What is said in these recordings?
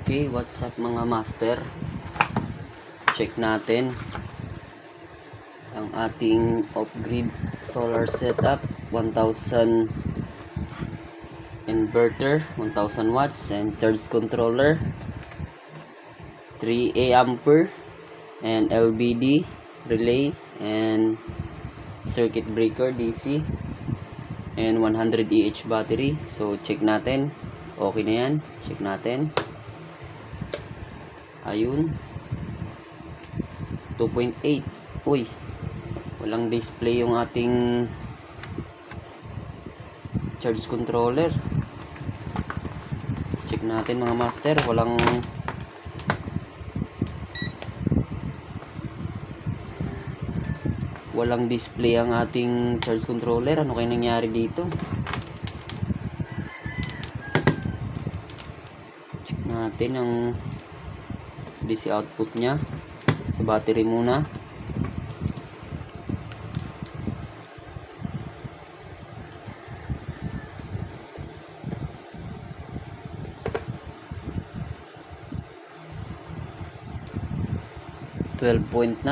Okay, what's up mga master? Check natin ang ating off-grid solar setup. 1000 inverter, 1000 watts, and charge controller, 3A ampere, and LBD relay, and circuit breaker DC, and 100 EH battery. So check natin, okay na yan. Check natin. Ayun, 2.8. Uy, walang display yung ating charge controller. Check natin mga master, walang display ang ating charge controller. Ano kaya nangyari dito? Check natin ang DC output nya sa battery muna. $12.9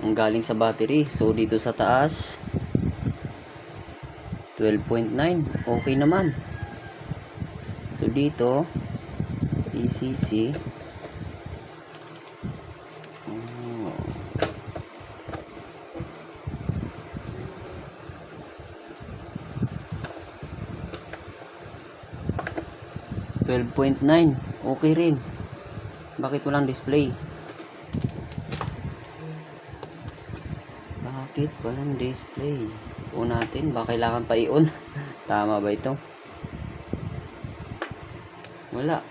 ang galing sa battery. So dito sa taas 12.9, okay naman. So dito ECC, oh, 12.9, okay rin. Bakit walang display? Bakit walang display? O natin, baka kailangan pa i-on. Tama ba ito? Wala.